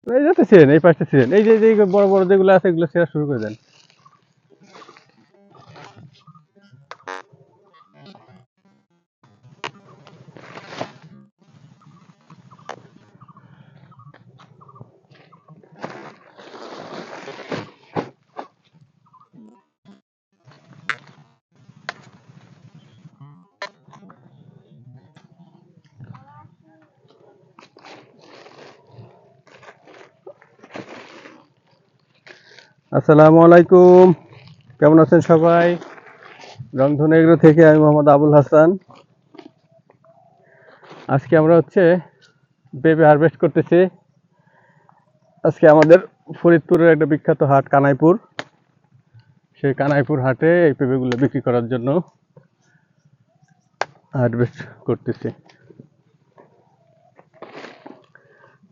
এই যাতে ছিলেন, এই পাশটা ছিলেন, এই যে বড় বড় যেগুলো আছে এগুলো ছেঁড়া শুরু করে দেন। আসসালামু আলাইকুম, কেমন আছেন সবাই? রংধনু এগ্রো থেকে আমি মোহাম্মদ আবুল হাসান। আজকে আমরা পেঁপে হারভেস্ট করতেছি। আজকে আমাদের ফরিদপুরের একটা বিখ্যাত হাট কানাইপুর, সেই কানাইপুর হাটে এই পেঁপেগুলো বিক্রি করার জন্য হারভেস্ট করতেছি।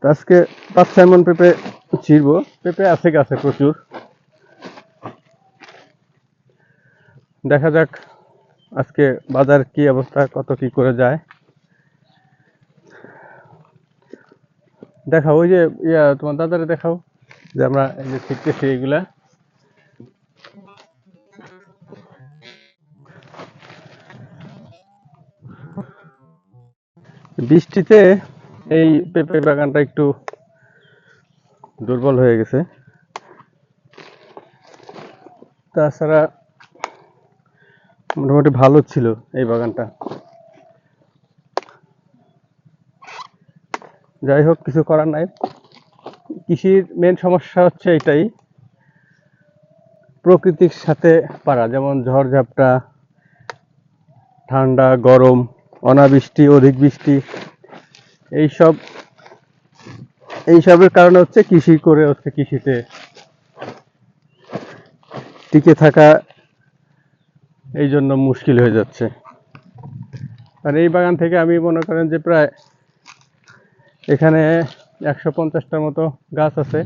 তো আজকে 5-6 মণ পেঁপে ছিঁড়বো। পেঁপে আছে গাছে প্রচুর, দেখা যাক আজকে বাজার কি অবস্থা, কত কি করে যায়। দেখাও ওই যে তোমার দাদারে দেখাও যে আমরা এই যে শিখতেছি এইগুলা। বৃষ্টিতে এই পেঁপে বাগানটা একটু দুর্বল হয়ে গেছে, তাছাড়া মোটামুটি ভালো ছিল এই বাগানটা। যাই হোক, কিছু করার নাই। কৃষির মেন সমস্যা হচ্ছে এটাই, প্রকৃতির সাথে পারা, যেমন ঝড়ঝাপটা, ঠান্ডা গরম, অনাবৃষ্টি অধিক বৃষ্টি, এইসব এইসবের কারণে কৃষি করে কৃষিতে টিকে থাকা এই জন্য মুশকিল হয়ে যাচ্ছে। আর এই বাগান থেকে আমি মনে করেন যে প্রায় এখানে 150টার মতো গাছ আছে।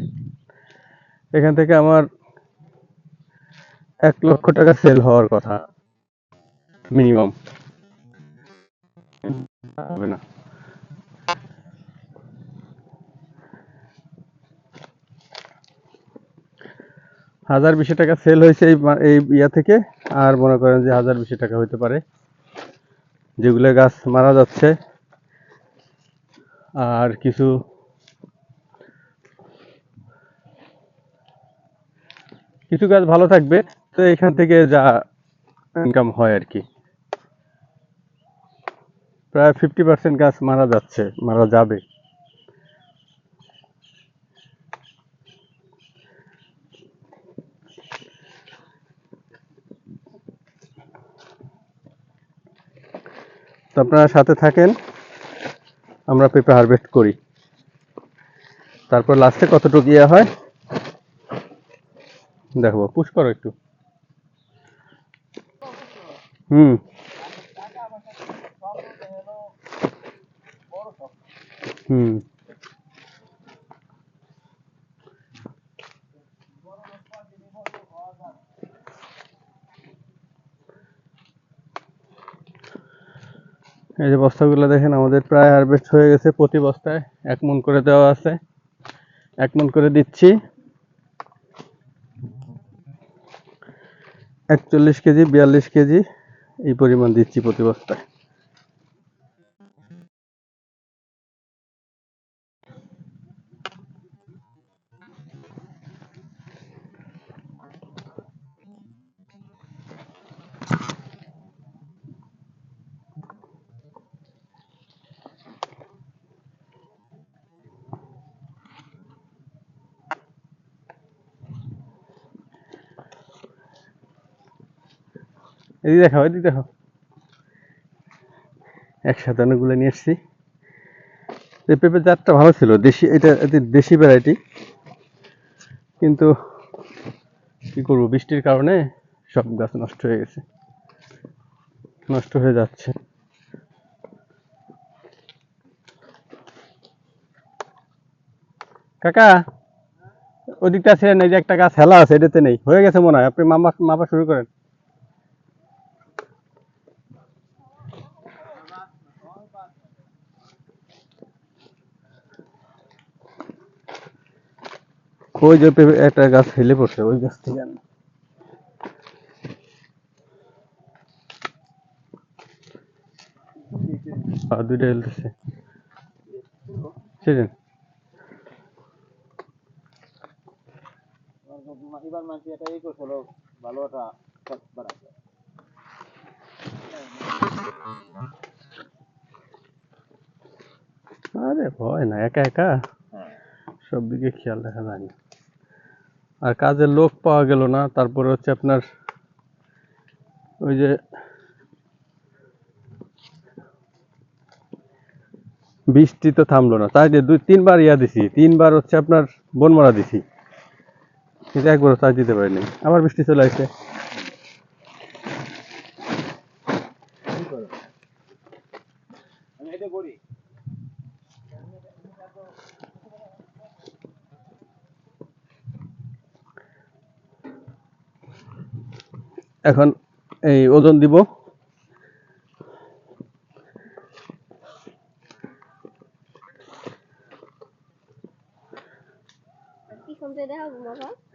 এখান থেকে আমার 1 লক্ষ টাকা সেল হওয়ার কথা মিনিমাম, হবে না। হাজার 20 টাকা সেল হয়েছে এই ইয়া থেকে। আর মনে করেন যে 1020 টাকা হইতে পারে যেগুলো গাছ মারা যাচ্ছে। আর কিছু কিছু গাছ ভালো থাকবে, তো এখান থেকে যা ইনকাম হয় আর কি। প্রায় 50% গাছ মারা যাচ্ছে, মারা যাবে। তো আপনারা সাথে থাকেন, আমরা পেঁপে হারভেস্ট করি, তারপর লাস্টে কতটুকু ইয়ে হয় দেখবো। পুশ করো একটু। হুম হুম এই যে বস্তাগুলো দেখেন, আমাদের প্রায় হারভেস্ট হয়ে গেছে। প্রতি বস্তায় 1 মণ করে দেওয়া আছে, 1 মণ করে দিচ্ছি। 41 কেজি 42 কেজি এই পরিমাণ দিচ্ছি প্রতি বস্তায়। এদিকে দেখাও, এদিকে দেখো, একসাথে অনেকগুলো নিয়ে এসছি। এই পেঁপের জাতটা ভালো ছিল, দেশি, এটা দেশি ভ্যারাইটি। কিন্তু কি করবো, বৃষ্টির কারণে সব গাছ নষ্ট হয়ে গেছে, নষ্ট হয়ে যাচ্ছে। কাকা, ওদিকটা ছিলেন, এই যে একটা গাছ হেলা আছে, এটাতে নেই, হয়ে গেছে মনে হয়। আপনি মাপা শুরু করেন। ওই যে একটা গাছ হেলে পড়ছে, ওই গাছ থেকে আন। দুইটা হেলতেছে সেদিন। এবার মাঝে এটা এই করছিল ভালো একটা বানাচ্ছে। আরে ভয় না, একা একা সব দিকে খেয়াল রাখা যায় না। আর কাজের লোক পাওয়া গেল না, তারপরে হচ্ছে আপনার ওই যে বৃষ্টি তো থামলো না, তাই যে 2-3 বার দিছি, 3 বার হচ্ছে আপনার বন মারা দিছি, কিন্তু একবারও চার্জ দিতে পারিনি। আবার বৃষ্টি চলে আসছে। আমি এটা করি। এখন এই ওজন দিব।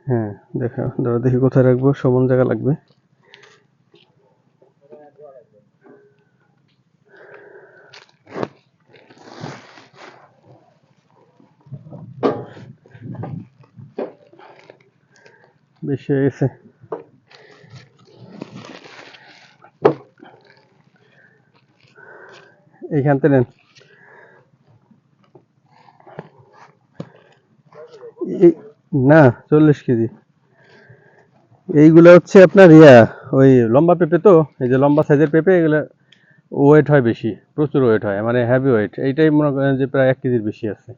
হ্যাঁ দেখা, দাঁড়া দেখি কোথায় রাখবো, সমান জায়গা লাগবে। বেশি হয়ে গেছে। এইখানতে নেন। না 40 কেজি। এইগুলো হচ্ছে আপনার ওই লম্বা পেঁপে, তো এই যে লম্বা সাইজের পেঁপে, এগুলো ওয়েট হয় বেশি, প্রচুর ওয়েট হয়, মানে হেভি ওয়েট। এইটাই মনে করেন যে প্রায় 1 কেজির বেশি আছে।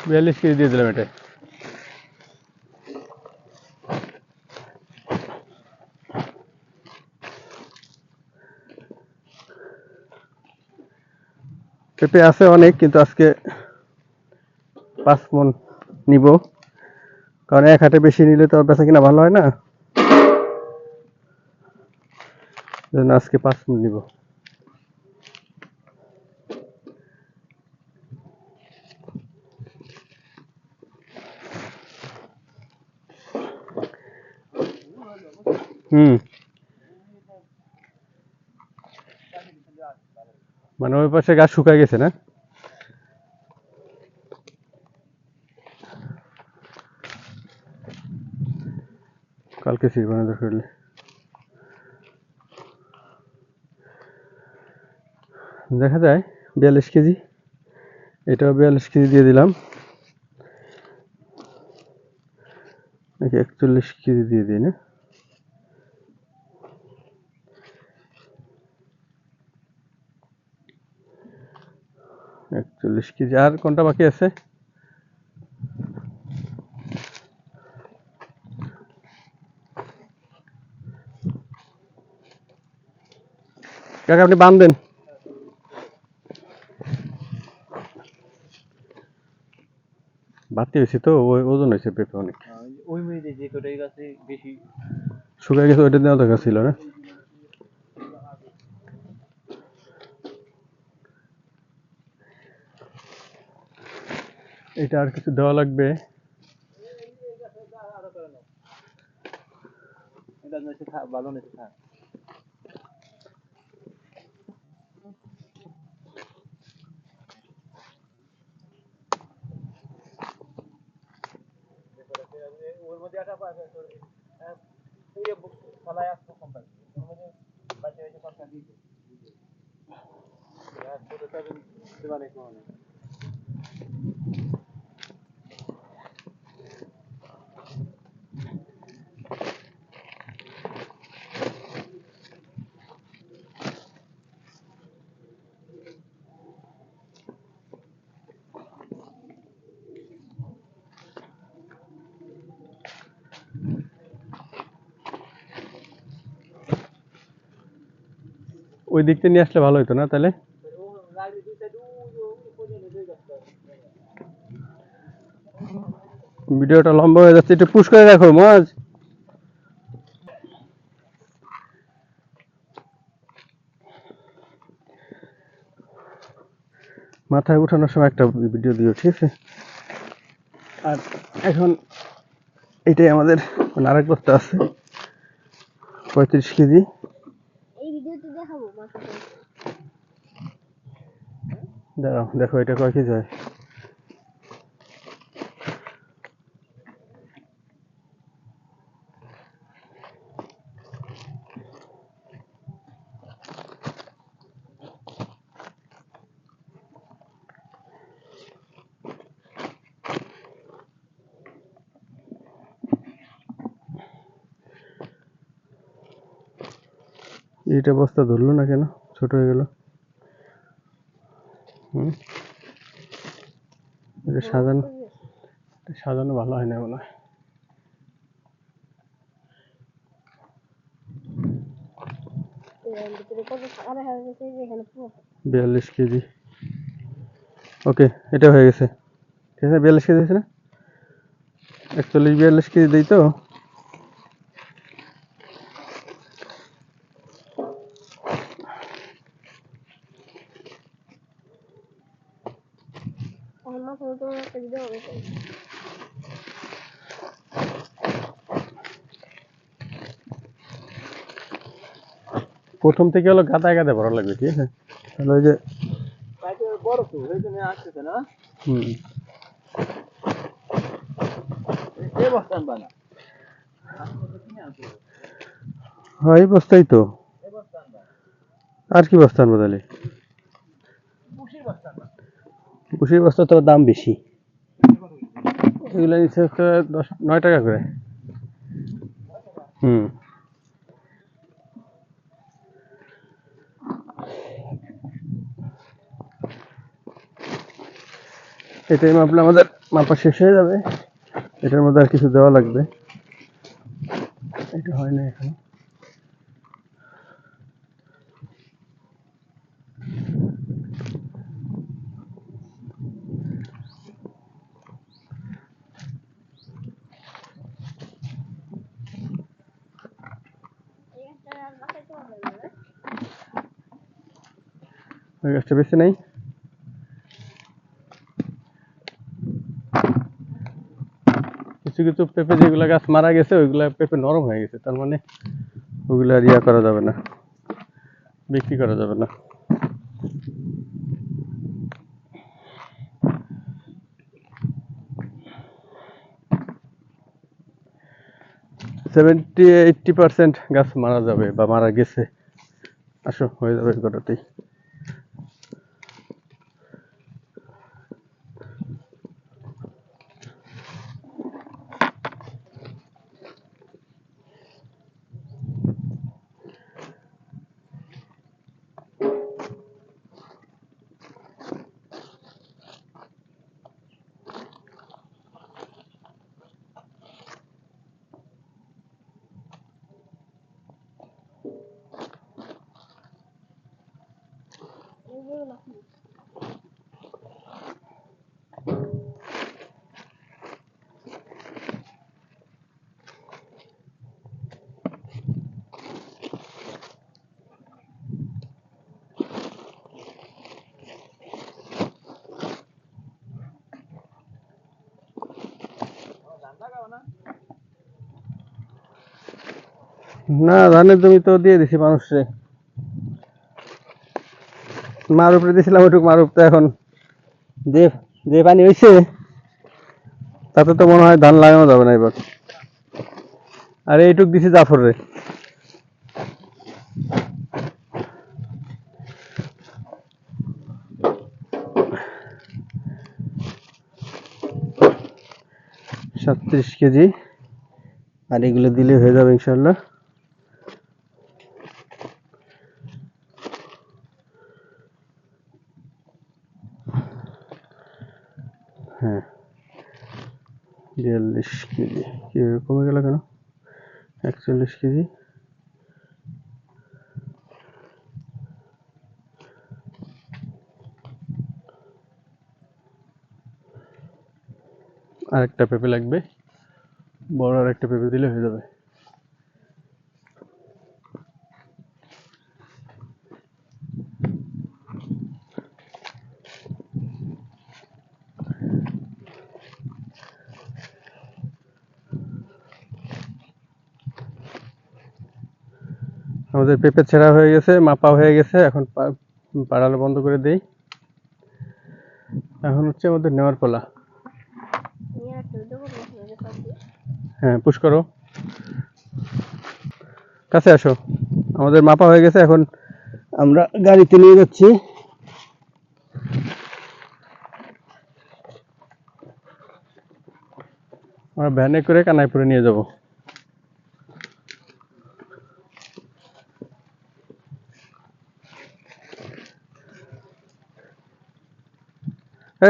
42 কেজি দিয়ে দিলাম এটা। পেঁপে আছে অনেক, কিন্তু আজকে 5 মণ নিব, কারণ এক হাটে বেশি নিলে তো বেচা কিনা ভালো হয় না, জন্য আজকে 5 মণ নিব। মানে ওই পাশে গাছ শুকায় গেছে না? কালকে ছিড়বানো দরকার হলে। দেখা যায় 42 কেজি, এটাও 42 কেজি দিয়ে দিলাম। 41 কেজি দিয়ে দিই না? 41 কেজি। আর কোনটা বাকি আছে? কাকা আপনি বাঁধবেন। বাড়তি হয়েছে তো, ওই ওজন হয়েছে পেঁপে অনেক। ওই মেয়ে যে কটাই গাছে বেশি শুকায় গেছে, ওইটা দেওয়া দরকার ছিল না? এটা আর কিছু দেওয়া লাগবে? ভালো নেছে থাক। ওর মধ্যে একটা ফলায় আসতো কোম্পানি, ওর মধ্যে বাচ্চা হয়েছে সরকার দিয়েছে। দেওয়ালে কোনো ওই দিক থেকে নিয়ে আসলে ভালো হতো না তাহলে? ভিডিওটা লম্বা হয়ে যাচ্ছে, একটু পুশ করে রাখো মাঝ। মাথায় উঠানোর সময় একটা ভিডিও দিও, ঠিক আছে? আর এখন এটাই আমাদের মানে আরেক বস্তা আছে 35 কেজি। এই ভিডিওতে দেখাবো মাথা করে। দাঁড়াও দেখো এটা কয় কেজি হয়। এটা বস্তা ধরলো না কেন, ছোট হয়ে গেল? এটা সাজানো ভালো হয় না মনে হয়। এর ভিতরে কত টাকা দেখা যাচ্ছে যে এখানে পুরো 42 কেজি। ওকে, এটা হয়ে গেছে, ঠিক আছে? 42 কেজি হয়েছে না? 41-42 কেজি দিই তো। আমার মাথার উপর একটা ভিডিও হবে। প্রথম থেকে হলো গাদায় গাদায় ভরা লাগবে, ঠিক আছে? তাহলে ওই যে পাইপের বড় তো সেই জন্য আসতেছে না। এই বস্তা আনবা না। হয় এই বস্তাই তো। এই বস্তা আনবা। আর কি বস্তা আনবো তাহলে? পুষির বস্তা আনবা। কুশির বস্তা তো দাম বেশি। এগুলো নিচ্ছে 9 টাকা করে। এটাই মাপলে আমাদের মাপা শেষ হয়ে যাবে। এটার মধ্যে আর কিছু দেওয়া লাগবে। এটা হয় না এখন। এই একটা মাথায় তো হবে না। ওই গাছটা বেশি নেই। কিছু কিছু পেঁপে যেগুলো গাছ মারা গেছে ওইগুলা পেঁপে নরম হয়ে গেছে, তার মানে ওগুলো আর ইয়া করা যাবে না, বিক্রি করা যাবে না। সেভেন্টি 80% গাছ মারা যাবে বা মারা গেছে। আসো হয়ে যাবে গোটাতেই। এইগুলো নাকি না, ধানের জমি তো দিয়ে দিছি মানুষে। মার উপরে দিয়েছিলাম, ওইটুক মার উপরে এখন যে যে পানি হয়েছে তাতে তো মনে হয় ধান লাগানো যাবে না এবার। আর এইটুক দিছি জাফর রে। $37 কেজি। আর এগুলো দিলে হয়ে যাবে ইনশাল্লাহ। হ্যাঁ, 42 কেজি। কি কমে গেল কেন? 41 কেজি। আরেকটা পেঁপে লাগবে, বড় আরেকটা পেঁপে দিলে হয়ে যাবে। আমাদের পেঁপে ছেঁড়া হয়ে গেছে, মাপা হয়ে গেছে, এখন পাড়ালো বন্ধ করে দেই। এখন হচ্ছে আমাদের নেওয়ার পালা। নিয়ে আসতে দেবো আপনাদের কাছে। হ্যাঁ, পুশ করো, কাছে আসো। আমাদের মাপা হয়ে গেছে, এখন আমরা গাড়িতে নিয়ে যাচ্ছি। আমরা ভ্যানে করে কানাইপুরে নিয়ে যাব।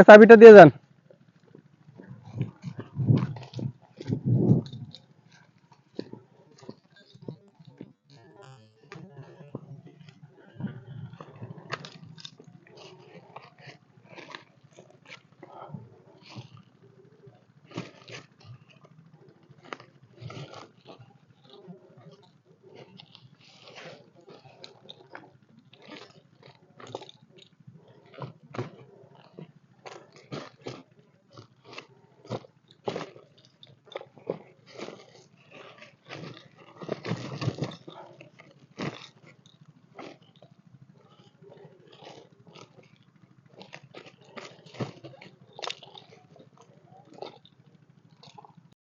চাবিটা দিয়ে যান।